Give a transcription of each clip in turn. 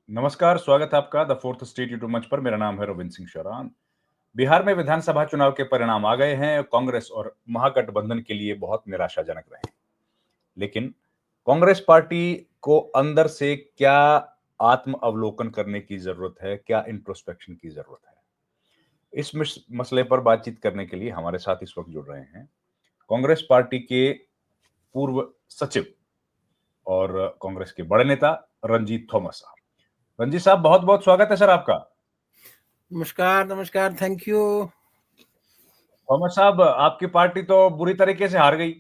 नमस्कार, स्वागत है आपका द फोर्थ स्टेट यूट्यूब मंच पर। मेरा नाम है रविंद्र सिंह शौरान। बिहार में विधानसभा चुनाव के परिणाम आ गए हैं। कांग्रेस और महागठबंधन के लिए बहुत निराशाजनक रहे हैं। लेकिन कांग्रेस पार्टी को अंदर से क्या आत्म अवलोकन करने की जरूरत है, क्या इंट्रोस्पेक्शन की जरूरत है? इस मसले पर बातचीत करने के लिए हमारे साथ इस वक्त जुड़ रहे हैं कांग्रेस पार्टी के पूर्व सचिव और कांग्रेस के बड़े नेता रंजीत थॉमस साहब। रंजीत साहब, बहुत बहुत स्वागत है सर आपका। नमस्कार नमस्कार, थैंक यू। थॉमस साहब, आपकी पार्टी तो बुरी तरीके से हार गई।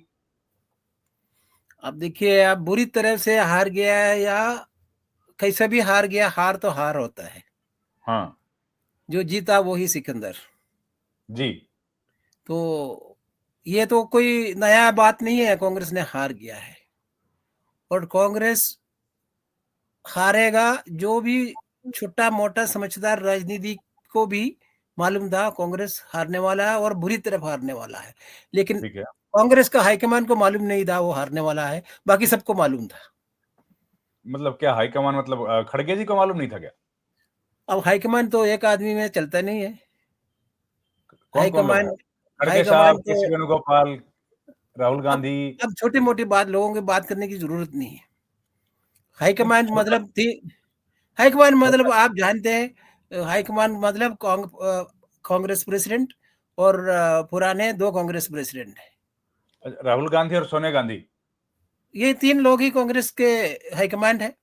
अब देखिए, आप बुरी तरह से हार गया है या कैसे भी हार गया, हार तो हार होता है। हाँ जो जीता वो ही सिकंदर। जी। तो ये तो कोई नया बात नहीं है, कांग्रेस ने हार गया है और कांग्रेस हारेगा। जो भी छोटा मोटा समझदार राजनीति को भी मालूम था कांग्रेस हारने वाला है और बुरी तरफ हारने वाला है, लेकिन ठीक है। कांग्रेस का हाईकमान को मालूम नहीं था वो हारने वाला है, बाकी सबको मालूम था। मतलब क्या हाईकमान, मतलब खड़गे जी को मालूम नहीं था क्या? अब हाईकमान तो एक आदमी में चलता नहीं है। कौन कौन लोग हैं? हाईकमान खड़गे हाईकमान साहब, तो केसी वेणुगोपाल, राहुल अब गांधी। अब छोटी मोटी बात लोगों की बात करने की जरूरत नहीं है। हाईकमान छोटा मतलब थी। हाईकमान छोटा। मतलब आप जानते हैं, हाईकमान मतलब कांग्रेस प्रेसिडेंट और पुराने दो कांग्रेस प्रेसिडेंट है। राहुल गांधी और सोनिया गांधी। ये तीन लोग ही कांग्रेस के हाईकमांड है।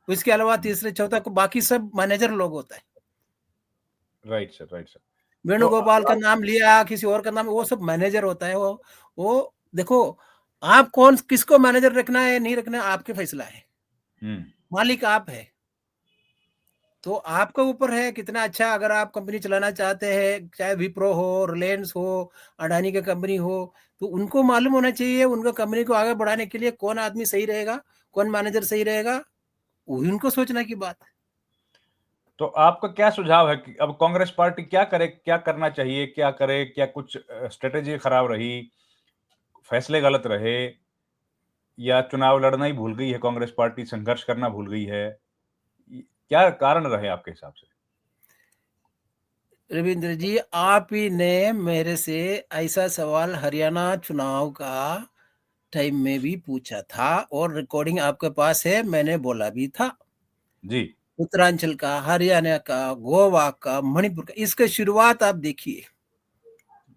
उसके अलावा तीसरे चौथा को बाकी सब मैनेजर लोग होता है। Right sir, right sir. तो वेणुगोपाल का नाम लिया, किसी और का नाम, वो सब मैनेजर होता है। वो देखो, आप कौन किसको मैनेजर रखना है नहीं रखना है आपके फैसला है। हम्म। मालिक आप है, तो आपके ऊपर है कितना अच्छा। अगर आप कंपनी चलाना चाहते हैं, चाहे विप्रो हो, रिलायंस हो, अडानी की कंपनी हो, तो उनको मालूम होना चाहिए उनका कंपनी को आगे बढ़ाने के लिए कौन आदमी सही रहेगा, कौन मैनेजर सही रहेगा, वही उनको सोचने की बात है। तो आपका क्या सुझाव है कि अब कांग्रेस पार्टी क्या करे, क्या करना चाहिए, क्या करे? क्या कुछ स्ट्रेटेजी खराब रही, फैसले गलत रहे, या चुनाव लड़ना ही भूल गई है कांग्रेस पार्टी, संघर्ष करना भूल गई है? क्या कारण रहे आपके हिसाब से? रविंद्र जी, आप ही ने मेरे से ऐसा सवाल हरियाणा चुनाव का टाइम में भी पूछा था और रिकॉर्डिंग आपके पास है, मैंने बोला भी था। जी। उत्तरांचल का, हरियाणा का, गोवा का, मणिपुर का, इसका शुरुआत आप देखिए।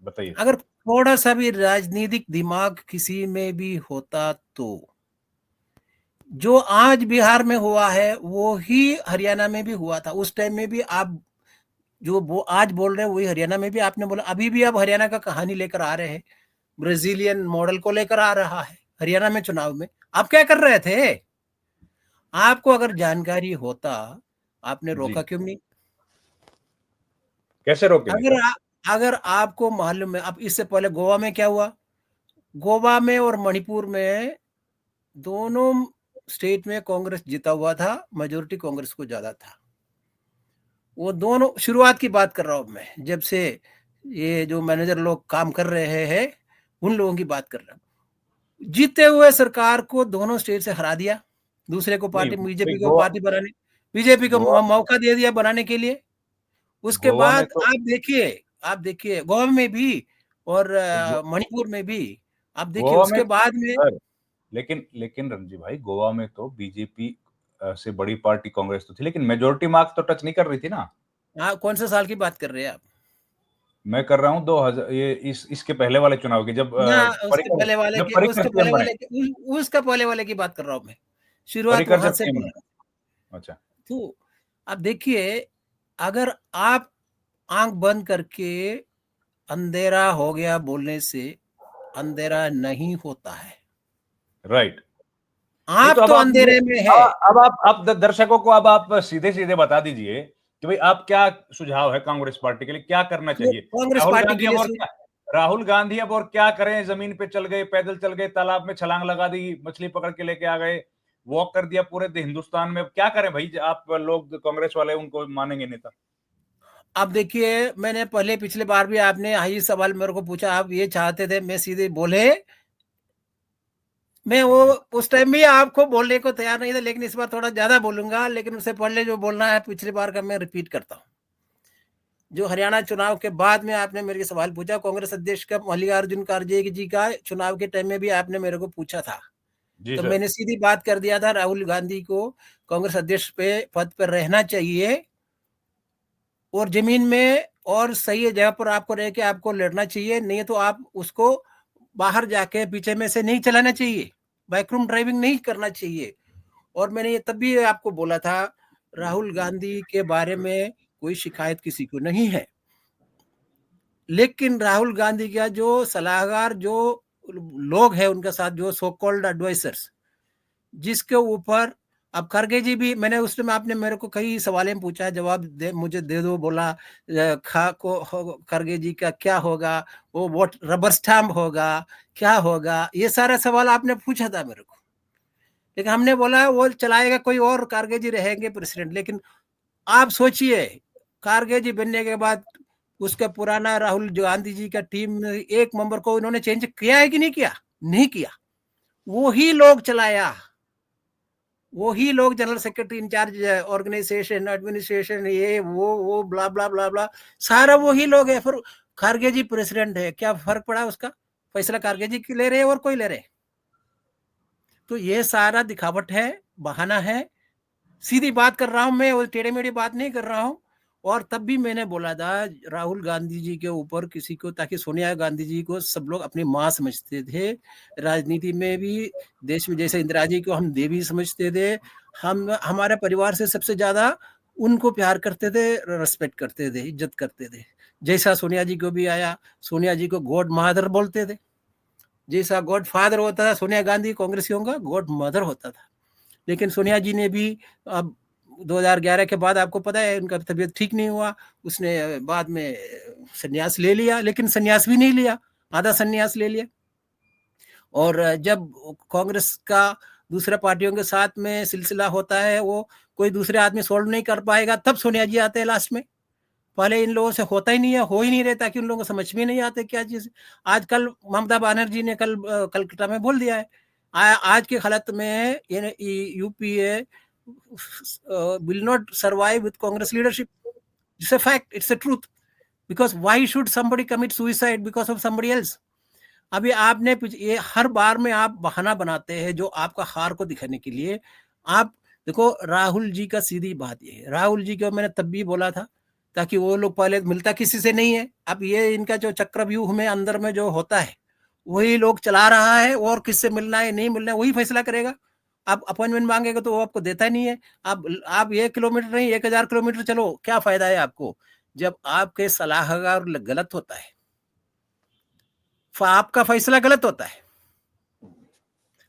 बताइए। अगर थोड़ा सा भी राजनीतिक दिमाग किसी में भी होता तो जो आज बिहार में हुआ है वो ही हरियाणा में भी हुआ था। उस टाइम में भी आप जो वो आज बोल रहे हैं वही हरियाणा में भी आपने बोला। अभी भी आप हरियाणा का कहानी लेकर आ रहे हैं, ब्राजीलियन मॉडल को लेकर आ रहा है हरियाणा में चुनाव में। आप क्या कर रहे थे? आपको अगर जानकारी होता, आपने जी। रोका क्यों नहीं? कैसे रोकेंगे अगर सर? अगर आपको मालूम है, अब इससे पहले गोवा में क्या हुआ? गोवा में और मणिपुर में दोनों स्टेट में कांग्रेस जीता हुआ था, मेजोरिटी कांग्रेस को ज्यादा था। वो दोनों शुरुआत की बात कर रहा हूं मैं, जब से ये जो मैनेजर लोग काम कर रहे हैं उन लोगों की बात कर रहा हूँ। जीते हुए सरकार को दोनों स्टेट से हरा दिया, दूसरे को नहीं पार्टी भाई, बीजेपी को पार्टी बनाने, बीजेपी को गोवा मौका दे दिया बनाने के लिए। उसके गोवा में बाद तो आप देखिए गोवा में भी और गो, मणिपुर में भी आप देखिए गोवा में उसके बाद में। सर, लेकिन लेकिन रणजी भाई, गोवा में तो बीजेपी से बड़ी पार्टी कांग्रेस तो थी, लेकिन मेजोरिटी मार्क्स तो टच नहीं कर रही थी ना। हाँ, कौन से साल की बात कर रहे हैं आप? मैं कर रहा हूँ 2000, ये इसके पहले वाले चुनाव की, जब ना, पर्रिकर जब पर्रिकर सीएम बने। उसके पहले वाले की बात कर रहा हूँ मैं। शुरुआत पर्रिकर वहां जब से सीएम बने। बोल रहा अच्छा। हूँ। तो अब देखिए, अगर आप आंख बंद करके अंधेरा हो गया बोलने से अंधेरा नहीं होता है। राइट। नहीं तो आप अब तो आप मुझे, अंधेरे में है। अब आप दर्शकों को अब आप सीधे सीधे बता दीजिए कि भाई आप क्या सुझाव है कांग्रेस पार्टी के लिए, क्या करना चाहिए? कांग्रेस राहुल पार्टी गांधी के अब लिए और क्या राहुल गांधी अब और क्या करें? जमीन पे चल गए, पैदल चल गए, तालाब में छलांग लगा दी, मछली पकड़ के लेके आ गए, वॉक कर दिया पूरे हिंदुस्तान में। अब क्या करें भाई? आप लोग कांग्रेस वाले उनको मानेंगे नेता। अब देखिए, मैंने पहले पिछले बार भी आपने यही सवाल मेरे को पूछा, आप ये चाहते थे मैं सीधे बोले मैं वो उस टाइम भी आपको बोलने को तैयार नहीं था, लेकिन इस बार थोड़ा ज्यादा बोलूंगा, लेकिन उससे पहले जो बोलना है पिछली बार का मैं रिपीट करता हूँ। जो हरियाणा चुनाव के बाद में आपने मेरे से सवाल पूछा, कांग्रेस अध्यक्ष का मल्लिकार्जुन खड़गे जी का चुनाव के टाइम में भी आपने मेरे को पूछा था, जी तो सर। मैंने सीधी बात कर दिया था, राहुल गांधी को कांग्रेस अध्यक्ष पे पद पर रहना चाहिए और जमीन में और सही जगह पर आपको रह के आपको लड़ना चाहिए, नहीं तो आप उसको बाहर जाके पीछे में से नहीं चलाना चाहिए, बैकरूम ड्राइविंग नहीं करना चाहिए। और मैंने ये तब भी आपको बोला था, राहुल गांधी के बारे में कोई शिकायत किसी को नहीं है, लेकिन राहुल गांधी का जो सलाहकार, जो लोग हैं उनके साथ, जो सो कॉल्ड एडवाइजर्स, जिसके ऊपर अब खड़गे जी भी, मैंने उस टाइम आपने मेरे को कई सवालों में पूछा, जवाब दे मुझे दे दो, बोला खा को खड़गे जी का क्या होगा, वो वोट रबर स्टैम्प होगा, क्या होगा, ये सारा सवाल आपने पूछा था मेरे को, लेकिन हमने बोला वो चलाएगा कोई और, खड़गे जी रहेंगे प्रेसिडेंट। लेकिन आप सोचिए, खड़गे जी बनने के बाद उसका पुराना राहुल गांधी जी का टीम एक मेंबर को इन्होंने चेंज किया है कि नहीं किया? नहीं किया, वो ही लोग चलाया, वो ही लोग general secretary incharge organisation administration, ये वो ब्ला ब्ला ब्ला ब्ला, सारा वो ही लोग है। फिर खड़गे जी प्रेसिडेंट है, क्या फर्क पड़ा? उसका फैसला खड़गे जी की ले रहे और कोई ले रहे? तो ये सारा दिखावट है, बहाना है। सीधी बात कर रहा हूं मैं, वो टेढ़े मेढ़ी बात नहीं कर रहा हूं। और तब भी मैंने बोला था राहुल गांधी जी के ऊपर किसी को, ताकि सोनिया गांधी जी को सब लोग अपनी माँ समझते थे, राजनीति में भी, देश में जैसे इंदिरा जी को हम देवी समझते थे, हम हमारे परिवार से सबसे ज्यादा उनको प्यार करते थे, रेस्पेक्ट करते थे, इज्जत करते थे। जैसा सोनिया जी को भी आया, सोनिया जी को गॉड मदर बोलते थे, जैसा गॉड फादर होता था सोनिया गांधी कांग्रेसियों का, गॉड मदर होता था। लेकिन सोनिया जी ने भी अब 2011 के बाद आपको पता है उनका तबीयत ठीक नहीं हुआ, उसने बाद में संन्यास ले लिया, लेकिन संन्यास भी नहीं लिया, आधा संन्यास ले लिया। और जब कांग्रेस का दूसरे पार्टियों के साथ में सिलसिला होता है, वो कोई दूसरे आदमी सोल्व नहीं कर पाएगा, तब सोनिया जी आते हैं लास्ट में। पहले इन लोगों से होता ही नहीं है, हो ही नहीं रहता, कि उन लोगों को समझ में नहीं आते क्या चीज। आज कल ममता बनर्जी ने कल कलकत्ता में बोल दिया है, आज की हालत में UPA will not survive with Congress leadership. It's a fact, it's a truth, because why should somebody commit suicide because of somebody else? अभी आपने ये हर बार में आप बहाना बनाते हैं जो आपका हार को दिखाने के लिए। आप देखो, राहुल जी का सीधी बात ये है, राहुल जी को मैंने तब भी बोला था, ताकि वो लोग, पहले मिलता किसी से नहीं है, अब ये इनका जो चक्रव्यूह में अंदर में जो होता है वही लोग चला रहा है, और किससे मिलना है नहीं मिलना है वही फैसला करेगा। आप अपॉइंटमेंट मांगेगा तो वो आपको देता नहीं है। आप 1 किलोमीटर नहीं 1000 किलोमीटर चलो, क्या फायदा है आपको जब आपके सलाहकार गलत होता है, आपका फैसला गलत होता है।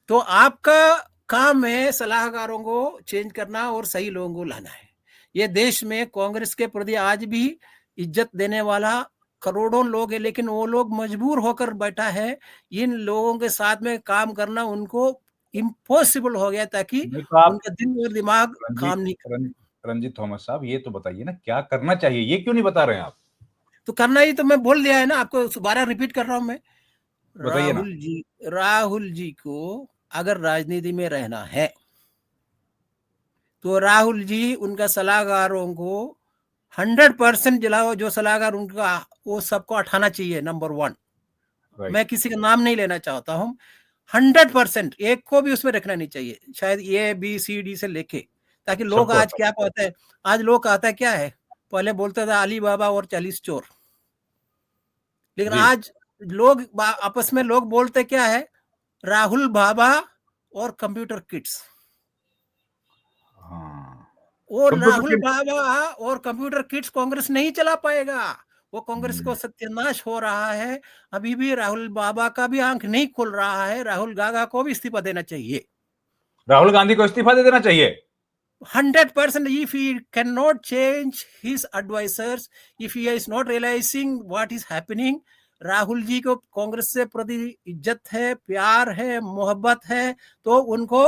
तो आपका काम है सलाहकारों को चेंज करना और सही लोगों को लाना है। ये देश में कांग्रेस के प्रति आज भी इज्जत देने वाला करोड़ों लोग है, लेकिन वो लोग मजबूर होकर बैठा है, इन लोगों के साथ में काम करना उनको इम्पॉसिबल हो गया, ताकि नहीं तो आप उनका दिल और दिमाग काम नहीं कर। रंजीत थॉमस साहब, ये तो बताइए ना क्या करना चाहिए, ये क्यों नहीं बता रहे हैं आप? तो करना ही तो मैं बोल दिया है ना आपको, दोबारा रिपीट कर रहा हूं मैं। बताइए ना। राहुल जी को अगर राजनीति में रहना है तो राहुल जी उनका सलाहकारों को 100% जलाओ, जो सलाहकार उनका, वो सबको हटाना चाहिए, नंबर 1। मैं किसी का नाम नहीं लेना चाहता हूँ, 100% एक को भी उसमें रखना नहीं चाहिए, शायद ABCD से लेके, ताकि लोग आज क्या कहते हैं, आज लोग कहता है क्या है, पहले बोलता था अली बाबा और 40 चोर, लेकिन आज लोग आपस में लोग बोलते क्या है, राहुल बाबा और कंप्यूटर किड्स। वो राहुल बाबा और कंप्यूटर किड्स कांग्रेस नहीं चला पाएगा, वो कांग्रेस को सत्यानाश हो रहा है। अभी भी राहुल बाबा का भी आंख नहीं खुल रहा है, राहुल गागा को भी इस्तीफा देना चाहिए, राहुल गांधी को इस्तीफा दे देना चाहिए 100%। if he cannot change his advisors, if he is not realizing what is happening, Rahul ji को कांग्रेस से प्रति इज्जत है, प्यार है, मोहब्बत है, तो उनको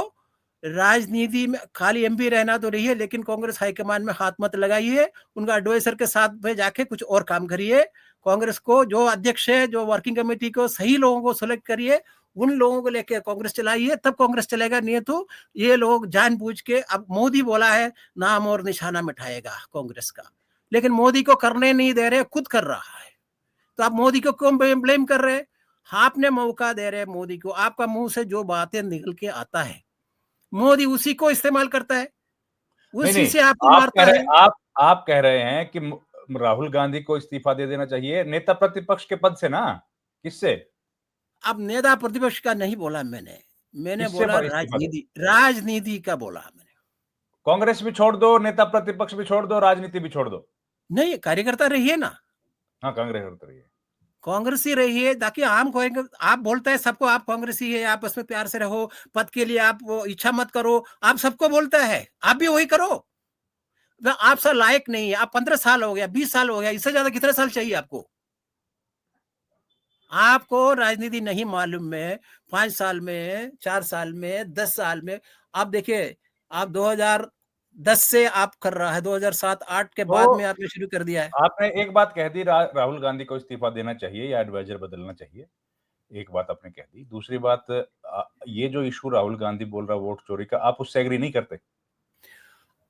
राजनीति में खाली MP रहना तो रही है, लेकिन कांग्रेस हाईकमान में हाथ मत लगाइए, उनका एडवाइजर के साथ में जाके कुछ और काम करिए। कांग्रेस को जो अध्यक्ष है, जो वर्किंग कमेटी को सही लोगों को सेलेक्ट करिए, उन लोगों को लेकर कांग्रेस चलाइए, तब कांग्रेस चलेगा, नहीं तो ये लोग जानबूझ के, अब मोदी बोला है नाम और निशाना मिटाएगा कांग्रेस का, लेकिन मोदी को करने नहीं दे रहे, खुद कर रहा है। तो आप मोदी को क्यों ब्लेम कर रहे हैं? आपने मौका दे रहे मोदी को, आपका मुंह से जो बातें निकल के आता है मोदी उसी को इस्तेमाल करता है, नहीं, उसी नहीं, से आपको मारता है। आप कह रहे हैं कि राहुल गांधी को इस्तीफा दे देना चाहिए नेता प्रतिपक्ष के पद से ना, किससे? अब नेता प्रतिपक्ष का नहीं बोला मैंने किससे बोला इस्तीफा दे? राजनीति का बोला मैंने। कांग्रेस भी छोड़ दो, नेता प्रतिपक्ष भी छोड़ दो, राजनीति भी छोड़ दो। नहीं, कार्यकर्ता रहिए ना, हाँ, कांग्रेस करते रहिए, कांग्रेस ही रहिए, ताकि आप बोलते हैं सबको आप कांग्रेस ही है, आपस में प्यार से रहो, पद के लिए आप वो इच्छा मत करो, आप सबको बोलता है, आप भी वही करो। आप सर लायक नहीं है, आप 15 साल हो गया, 20 साल हो गया, इससे ज्यादा कितने साल चाहिए आपको? आपको राजनीति नहीं मालूम है, 5 साल में, 4 साल में, 10 साल में। आप देखिए, आप 2010 से आप कर रहा है, 2007-8 के बाद में तो आपने शुरू कर दिया है। आपने एक बात कह दी, राहुल गांधी को इस्तीफा देना चाहिए या एडवाइजर बदलना चाहिए, एक बात आपने कह दी। दूसरी बात, ये जो इशू राहुल गांधी बोल रहा है वोट चोरी का, आप उससे एग्री नहीं करते?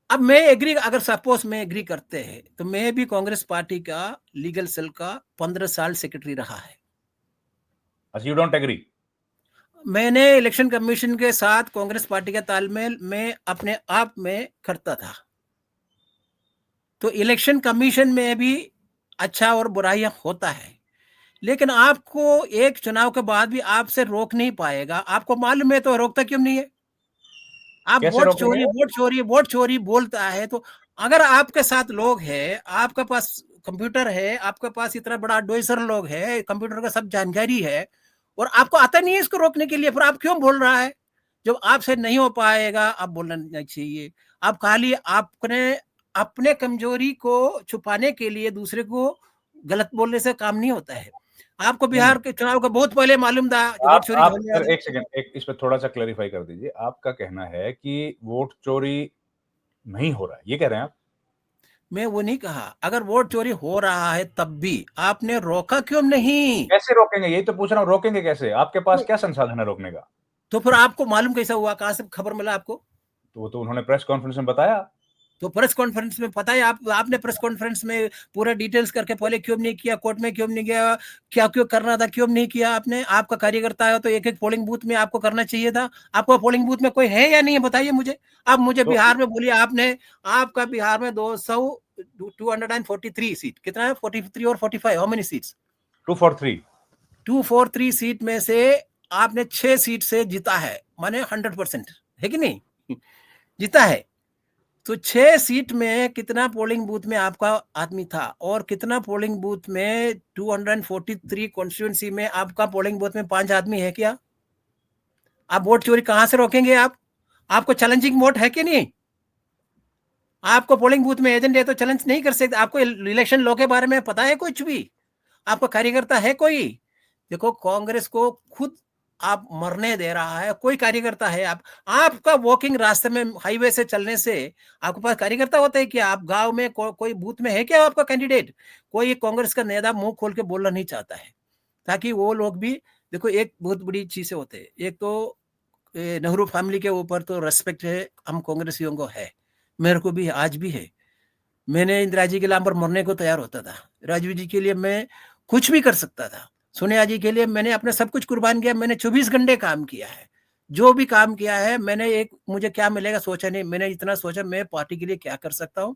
अब मैं एग्री, अगर सपोज मैं एग्री करते हैं, तो मैं भी कांग्रेस पार्टी का लीगल सेल का 15 साल सेक्रेटरी रहा है। अच्छा, यू डोंट एग्री? मैंने इलेक्शन कमीशन के साथ कांग्रेस पार्टी का तालमेल मैं अपने आप में करता था। तो इलेक्शन कमीशन में भी अच्छा और बुराइयां होता है, लेकिन आपको एक चुनाव के बाद भी आपसे रोक नहीं पाएगा। आपको मालूम है तो रोकता क्यों नहीं है? आप कैसे वोट रोकेंगे? चोरी, वोट चोरी, वोट चोरी बोलता है, तो अगर आपके साथ लोग हैं, आपके पास कंप्यूटर है, आपके पास इतना बड़ा एडवाइजर लोग है, कंप्यूटर का सब जानकारी है, और आपको आता नहीं है इसको रोकने के लिए, फिर आप क्यों बोल रहा है? जब आपसे नहीं हो पाएगा, आप बोलना नहीं चाहिए। आप खाली अपने अपने कमजोरी को छुपाने के लिए दूसरे को गलत बोलने से काम नहीं होता है। आपको नहीं, नहीं, बिहार के चुनाव का बहुत पहले मालूम था जो वोट चोरी आप होने सर, वाली। एक सेकंड, एक इस पे थोड़ा सा क्लेरिफाई कर दीजिए। आपका कहना है कि वोट चोरी नहीं हो रहा है, ये कह रहे हैं आप? मैं वो नहीं कहा, अगर वोट चोरी हो रहा है तब भी आपने रोका क्यों नहीं? कैसे रोकेंगे, यही तो पूछ रहा हूँ, रोकेंगे कैसे? आपके पास तो, क्या संसाधन है रोकने का? तो फिर आपको मालूम कैसा हुआ, कहां से खबर मिला आपको? तो वो तो उन्होंने प्रेस कॉन्फ्रेंस में बताया। तो प्रेस कॉन्फ्रेंस में पता है, आपने प्रेस कॉन्फ्रेंस में पूरा डिटेल्स करके पहले क्यों नहीं किया, कोर्ट में क्यों नहीं गया, क्या क्यों करना था, क्यों नहीं किया आपने? आपका कार्यकर्ता है तो एक एक पोलिंग बूथ में आपको करना चाहिए था। आपको पोलिंग बूथ में कोई है या नहीं है, बताइए मुझे। आप मुझे तो बिहार में बोलिए, आपका बिहार में 243 सीट, कितना है, 43 और 45, हाउ मेनी सीट्स? 243। 243 सीट में से आपने 6 सीट से जीता है, माने 100%, है कि नहीं? जीता है। तो 6 सीट में कितना पोलिंग बूथ में आपका आदमी था, और कितना पोलिंग बूथ में 243 कॉन्स्टिट्यूंसी में आपका पोलिंग बूथ में 5 आदमी है क्या? आप वोट चोरी कहां से रोकेंगे? आपको चैलेंजिंग वोट है कि नहीं? आपको पोलिंग बूथ में एजेंट है तो चैलेंज नहीं कर सकते? आपको इलेक्शन लॉ के बारे में पता है कुछ भी? आपका कार्यकर्ता है कोई? देखो, कांग्रेस को खुद आप मरने दे रहा है, कोई कार्यकर्ता है? आपका वॉकिंग रास्ते में हाईवे से चलने से आपके पास कार्यकर्ता होते हैं क्या? आप गांव में कोई बूथ में है क्या आपका कैंडिडेट? कोई कांग्रेस का नेता मुंह खोल के बोलना नहीं चाहता है, ताकि वो लोग भी देखो। एक बहुत बड़ी चीजें होते हैं, एक तो नेहरू फैमिली के ऊपर तो रेस्पेक्ट है, हम कांग्रेसियों को है, मेरे को भी आज भी है। मैंने इंदिरा जी के नाम पर मरने को तैयार होता था, राजीव जी के लिए मैं कुछ भी कर सकता था, सोनिया जी के लिए मैंने अपना सब कुछ कुर्बान किया। मैंने 24 घंटे काम किया है, जो भी काम किया है मैंने, एक मुझे क्या मिलेगा सोचा नहीं। मैंने इतना सोचा मैं पार्टी के लिए क्या कर सकता हूँ,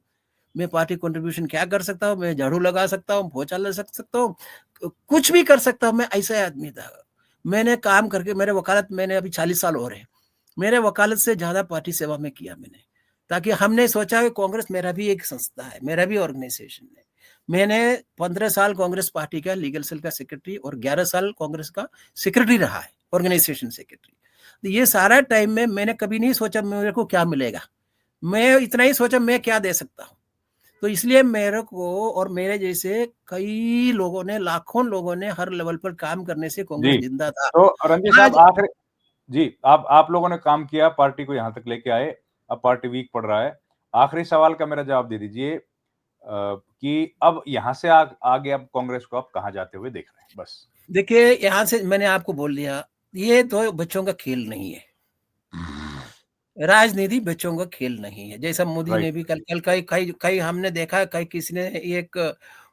मैं पार्टी कंट्रीब्यूशन क्या कर सकता हूँ, मैं झाड़ू लगा सकता हूँ, पोछा लगा सकता हूँ, कुछ भी कर सकता हूँ। मैं ऐसा आदमी था। मैंने काम करके, मेरे वकालत, मैंने अभी 40 साल हो रहे हैं, मेरे वकालत से ज्यादा पार्टी सेवा में किया मैंने। ताकि हमने सोचा कि कांग्रेस मेरा भी एक संस्था है, मेरा भी ऑर्गेनाइजेशन है। मैंने 15 साल कांग्रेस पार्टी का लीगल सेल का सेक्रेटरी और 11 साल कांग्रेस का सेक्रेटरी रहा है, ऑर्गेनाइजेशन सेक्रेटरी। तो ये सारा टाइम में मैंने कभी नहीं सोचा मेरे को क्या मिलेगा, मैं इतना ही सोचा मैं क्या दे सकता हूँ। तो इसलिए मेरे को और मेरे जैसे कई लोगों ने, लाखों लोगों ने हर लेवल पर काम करने से कांग्रेस जी, जिंदा था। तो रणजीत साहब, आज आखिर जी, आप लोगों ने काम किया, पार्टी को यहाँ तक लेके आए, अब पार्टी वीक पड़ रहा है। आखिरी सवाल का मेरा जवाब दे दीजिए, कि अब यहाँ से आगे अब कांग्रेस को आप कहाँ जाते हुए देख रहे हैं? बस। देखिए, यहाँ से मैंने आपको बोल दिया, ये तो बच्चों का खेल नहीं है। राजनीति बच्चों का खेल नहीं है। जैसा मोदी ने राइट। भी कल कल कई कई कई हमने देखा, कई किसी ने एक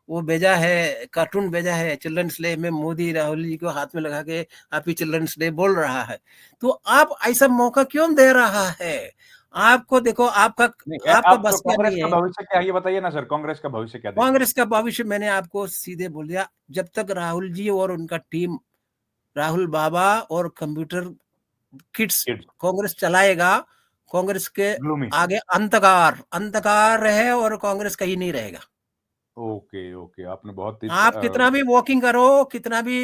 वो भेजा है, कार्टून भेजा है चिल्ड्रंस डे में, मोदी राहुल जी को हाथ में लगा के हैप्पी चिल्ड्रंस डे बोल रहा है। तो आप ऐसा मौका क्यों दे रहा है? आपको देखो, आपका नहीं, आपका आप बस का कांग्रेस नहीं का है। भविष्य क्या है ये बताइए ना सर, कांग्रेस का भविष्य क्या देखते हैं? कांग्रेस का भविष्य मैंने आपको सीधे बोल दिया, जब तक राहुल जी और उनका टीम, राहुल बाबा और कंप्यूटर किड्स किड्स कांग्रेस चलाएगा, कांग्रेस के ग्लूमी। आगे अंधकार अंधकार है और कांग्रेस कहीं नहीं रहेगा। ओके, ओके, आपने बहुत ही आप कितना भी वॉकिंग करो, कितना भी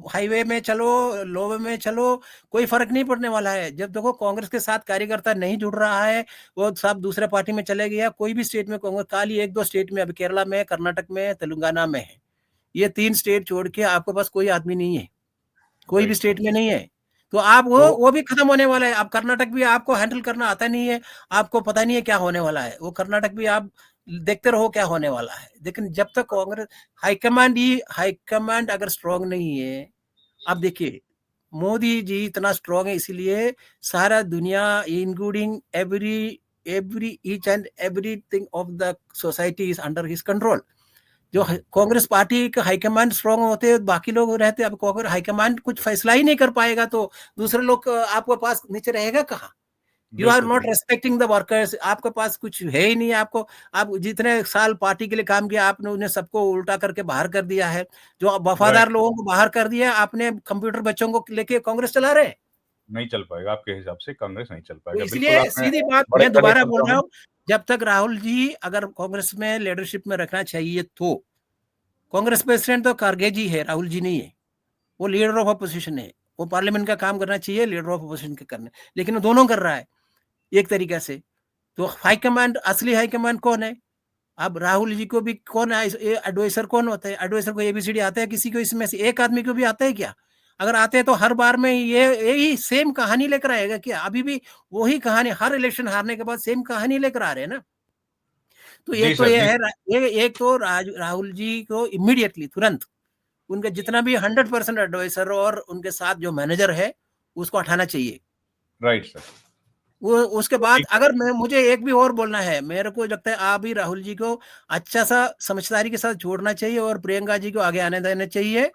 हाईवे में चलो, लोवे में चलो, कोई फर्क नहीं पड़ने वाला है। जब देखो कांग्रेस के साथ कार्यकर्ता नहीं जुड़ रहा है, वो सब दूसरे पार्टी में चले गया। कोई भी स्टेट में कांग्रेस, खाली एक दो स्टेट में, अभी केरला में, कर्नाटक में, तेलंगाना में है। ये 3 स्टेट छोड़ के आपके पास कोई आदमी नहीं है, कोई भी राइट सर। स्टेट में नहीं है। तो आप तो वो भी खत्म होने वाला है। अब कर्नाटक भी आपको हैंडल करना आता नहीं है, आपको पता नहीं है क्या होने वाला है। वो कर्नाटक भी आप देखते रहो क्या होने वाला है। लेकिन जब तक कांग्रेस हाईकमांड अगर स्ट्रांग नहीं है, अब देखिए मोदी जी इतना स्ट्रांग है, इसीलिए सारा दुनिया, including every every each and everything of the society is under his control. जो कांग्रेस पार्टी का हाईकमांड स्ट्रांग होते, बाकी लोग रहते। अब कांग्रेस हाईकमांड कुछ फैसला ही नहीं कर पाएगा, तो दूसरे लोग आपके पास नीचे रहेगा कहाँ? यू आर बिल्कुल नॉट सही। Respecting the workers. आपके पास कुछ है ही नहीं। आपको, आप जितने साल पार्टी के लिए काम किया, आपने उन्हें सबको उल्टा करके बाहर कर दिया है। जो राइट। वफादार लोगों को बाहर कर दिया आपने, कंप्यूटर बच्चों को लेके कांग्रेस चला रहे। नहीं चल पाएगा आपके हिसाब से, कांग्रेस नहीं चल तो पाएगा। बिल्कुल इसलिए आपने सीधी बात बड़े मैं कड़े दोबारा बोल शब्दों रहा में। हूँ, जब तक राहुल जी अगर कांग्रेस में लीडरशिप में रखना चाहिए, तो कांग्रेस प्रेसिडेंट तो खड़गे जी है, राहुल जी नहीं है। वो लीडर ऑफ अपोजिशन है, वो पार्लियामेंट का काम करना चाहिए, लीडर ऑफ अपोजिशन के करने, लेकिन वो दोनों कर रहा है एक तरीके से। तो हाईकमांड, असली हाईकमांड कौन है? अब राहुल जी को भी कौन है एडवाइसर? कौन होता है एडवाइसर? को एबीसीडी आता है किसी को इसमें से? एक आदमी को भी आता है क्या? अगर आते हैं तो हर बार में ये यही सेम कहानी लेकर आएगा क्या? अभी भी वही कहानी, हर इलेक्शन हारने के बाद सेम कहानी लेकर आ रहे हैं ना। तो जी एक तो सर, ये जी है, सर। एक तो राहुल जी को इमीडिएटली, तुरंत उनका जितना भी 100% एडवाइसर और उनके साथ जो मैनेजर है, उसको हटाना चाहिए। Right sir. वो उसके तो बाद ठीक है। अगर मैं, मुझे एक भी और बोलना है, मेरे को लगता है आप भी राहुल जी को अच्छा सा समझदारी के साथ छोड़ना चाहिए और प्रियंका जी को आगे आने देना चाहिए।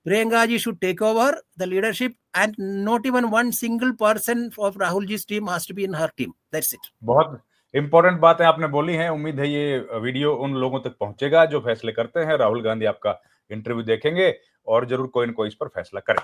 Priyanka ji should take over the leadership and not even one single person of Rahul ji team has to be in her team, that's it. बहुत इम्पोर्टेंट बातें आपने बोली हैं। उम्मीद है ये वीडियो उन लोगों तक पहुंचेगा जो फैसले करते हैं। राहुल गांधी आपका इंटरव्यू देखेंगे और जरूर कोई न कोई इस पर फैसला करें।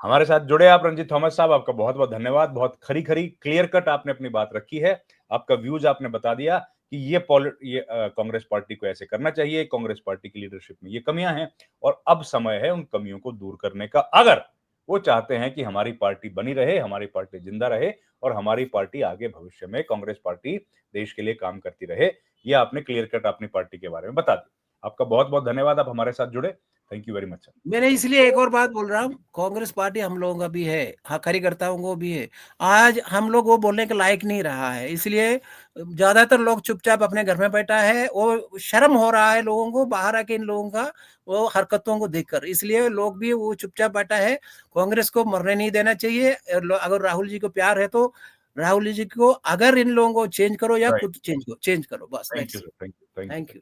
हमारे साथ जुड़े आप रंजीत थॉमस साहब, आपका बहुत बहुत धन्यवाद। बहुत खरी खरी क्लियर कट आपने अपनी बात रखी है। आपका व्यूज आपने बता दिया कि ये कांग्रेस पार्टी को ऐसे करना चाहिए, कांग्रेस पार्टी की लीडरशिप में ये कमियां हैं और अब समय है उन कमियों को दूर करने का। अगर वो चाहते हैं कि हमारी पार्टी बनी रहे, हमारी पार्टी जिंदा रहे और हमारी पार्टी आगे भविष्य में कांग्रेस पार्टी देश के लिए काम करती रहे, ये आपने क्लियर कट अपनी पार्टी के बारे में बता दिया। आपका बहुत बहुत धन्यवाद, आप हमारे साथ जुड़े। Thank you very much sir. मैंने इसलिए एक और बात बोल रहा हूँ, कांग्रेस पार्टी हम लोगों का भी है, हाँ, कार्यकर्ताओं को भी है। आज हम लोग वो बोलने के लायक नहीं रहा है, इसलिए ज्यादातर लोग चुपचाप अपने घर में बैठा है। वो शर्म हो रहा है लोगों को बाहर आके इन लोगों का वो हरकतों को देखकर, इसलिए लोग भी वो चुपचाप बैठा है। कांग्रेस को मरने नहीं देना चाहिए। अगर राहुल जी को प्यार है तो राहुल जी को, अगर इन लोगों को चेंज करो या राइट। खुद चेंज करो, बस thank that's you it. Sir, thank you, thank you. Thank you.